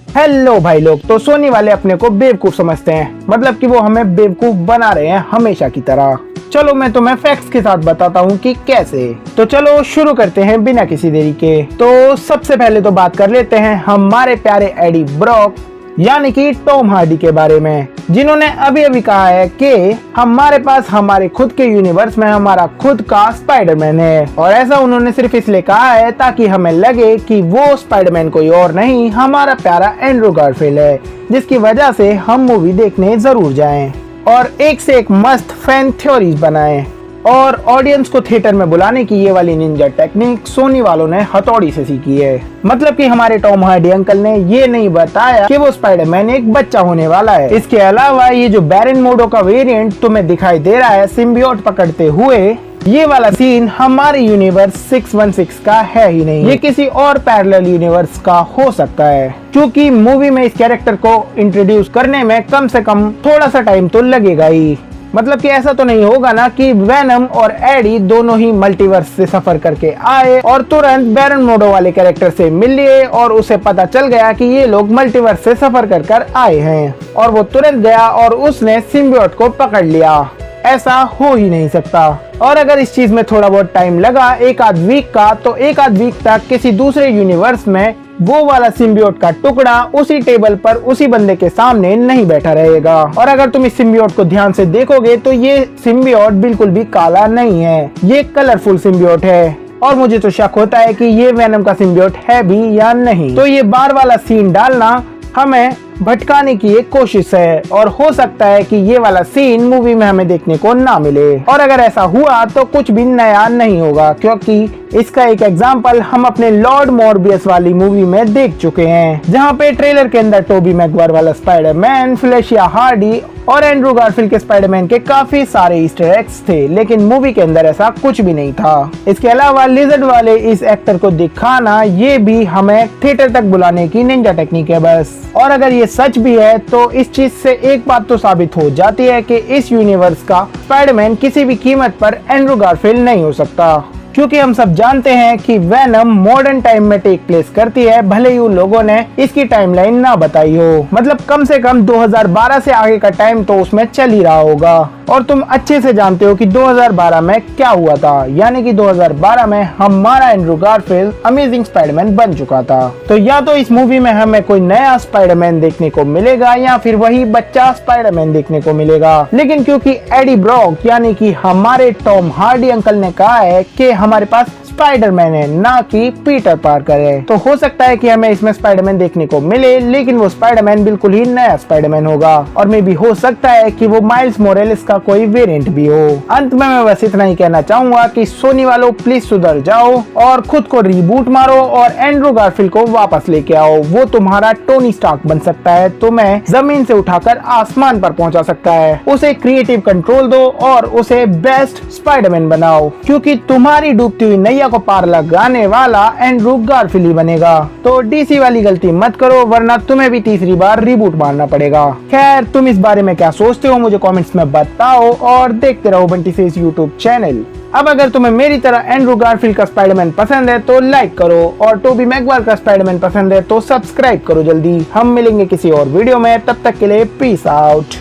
Hello भाई लोग, तो सोनी वाले अपने को बेवकूफ समझते हैं, मतलब कि वो हमें बेवकूफ बना रहे हैं हमेशा की तरह। चलो मैं तुम्हें फैक्ट्स के साथ बताता हूँ कि कैसे। तो चलो शुरू करते हैं बिना किसी देरी के। तो सबसे पहले तो बात कर लेते हैं हमारे प्यारे एडी ब्रॉक यानी कि टॉम हार्डी के बारे में, जिन्होंने अभी अभी कहा है कि हमारे पास हमारे खुद के यूनिवर्स में हमारा खुद का स्पाइडरमैन है। और ऐसा उन्होंने सिर्फ इसलिए कहा है ताकि हमें लगे कि वो स्पाइडरमैन कोई और नहीं, हमारा प्यारा एंड्रू गारफील्ड है, जिसकी वजह से हम मूवी देखने जरूर जाएं और एक से एक मस्त फैन थ्योरीज बनाएं। और ऑडियंस को थिएटर में बुलाने की ये वाली निंजा टेक्निक सोनी वालों ने हथौड़ी से सीखी है। मतलब कि हमारे टॉम हार्डी अंकल ने ये नहीं बताया कि वो स्पाइडरमैन एक बच्चा होने वाला है। इसके अलावा ये जो बैरन मोडो का वेरिएंट तुम्हें दिखाई दे रहा है सिम्बियोट पकड़ते हुए, ये वाला सीन हमारे यूनिवर्स 616 का है ही नहीं, ये किसी और पैरेलल यूनिवर्स का हो सकता है, क्योंकि मूवी में इस कैरेक्टर को इंट्रोड्यूस करने में कम से कम थोड़ा सा टाइम तो लगेगा ही। मतलब कि ऐसा तो नहीं होगा ना कि वेनम और एडी दोनों ही मल्टीवर्स से सफर करके आए और तुरंत बैरन मोडो वाले कैरेक्टर से मिल लिए और उसे पता चल गया कि ये लोग मल्टीवर्स से सफर कर आए हैं और वो तुरंत गया और उसने सिम्बियोट को पकड़ लिया। ऐसा हो ही नहीं सकता। और अगर इस चीज में थोड़ा बहुत टाइम लगा एक आध वीक का, तो एक आध वीक तक किसी दूसरे यूनिवर्स में वो वाला सिम्बियोट का टुकड़ा उसी टेबल पर उसी बंदे के सामने नहीं बैठा रहेगा। और अगर तुम इस सिम्बियोट को ध्यान से देखोगे तो ये सिम्बियोट बिल्कुल भी काला नहीं है, ये कलरफुल सिम्बियोट है। और मुझे तो शक होता है कि ये वेनम का सिम्बियोट है भी या नहीं। तो ये बार वाला सीन डालना हमें भटकाने की एक कोशिश है और हो सकता है कि ये वाला सीन मूवी में हमें देखने को ना मिले। और अगर ऐसा हुआ तो कुछ भी नया नहीं होगा, क्योंकि इसका एक एग्जाम्पल हम अपने लॉर्ड मॉर्बियस वाली मूवी में देख चुके हैं, जहाँ पे ट्रेलर के अंदर टोबी मैगवायर वाला स्पाइडरमैन, फेलिशिया हार्डी और एंड्रू गारफील्ड के स्पाइडरमैन के काफी सारे ईस्टर एग्स थे, लेकिन मूवी के अंदर ऐसा कुछ भी नहीं था। इसके अलावा लिजर्ड वाले इस एक्टर को दिखाना ये भी हमें थिएटर तक बुलाने की निंजा टेक्निक है बस। और अगर ये सच भी है तो इस चीज से एक बात तो साबित हो जाती है कि इस यूनिवर्स का स्पाइडरमैन किसी भी कीमत पर एंड्रू गारफील्ड नहीं हो सकता, क्योंकि हम सब जानते हैं कि वेनम मॉडर्न टाइम में टेक प्लेस करती है, भले ही उन लोगों ने इसकी टाइमलाइन ना बताई हो। मतलब कम से कम 2012 से आगे का टाइम तो उसमें चल ही रहा होगा। और तुम अच्छे से जानते हो कि 2012 में क्या हुआ था, यानी कि 2012 में हमारा एंड्रू गारफील्ड अमेजिंग स्पाइडरमैन बन चुका था। तो या तो इस मूवी में हमें कोई नया स्पाइडरमैन देखने को मिलेगा या फिर वही बच्चा स्पाइडरमैन देखने को मिलेगा। लेकिन क्योंकि एडी ब्रॉक यानी कि हमारे टॉम हार्डी अंकल ने कहा है कि हमारे पास स्पाइडरमैन है ना कि पीटर पार्कर है, तो हो सकता है कि हमें इसमें स्पाइडरमैन देखने को मिले, लेकिन वो स्पाइडरमैन बिल्कुल ही नया स्पाइडरमैन होगा। और मे भी हो सकता है कि वो माइल्स मोरेलिस का कोई वेरिएंट भी हो। अंत में मैं बस इतना ही कहना चाहूंगा कि सोनी वालों प्लीज सुधर जाओ और खुद को रीबूट मारो और एंड्रू गारफील्ड को वापस लेके आओ। वो तुम्हारा टोनी स्टार्क बन सकता है, तुम्हें जमीन से उठाकर आसमान पर पहुंचा सकता है। उसे क्रिएटिव कंट्रोल दो और उसे बेस्ट स्पाइडरमैन बनाओ, क्योंकि तुम्हारी डूबती हुई नैया को पार लगाने वाला एंड्रू गारफील्ड ही बनेगा। तो डीसी वाली गलती मत करो, वरना तुम्हें भी तीसरी बार रिबूट मारना पड़ेगा। खैर, तुम इस बारे में क्या सोचते हो मुझे कमेंट्स में बताओ और देखते रहो बंटी सेज यूट्यूब चैनल। अब अगर तुम्हें मेरी तरह एंड्रू गारफील्ड का स्पाइडरमैन पसंद है तो लाइक करो और टोबी मैगवायर का स्पाइडरमैन पसंद है तो सब्सक्राइब करो जल्दी। हम मिलेंगे किसी और वीडियो में, तब तक के लिए पीस आउट।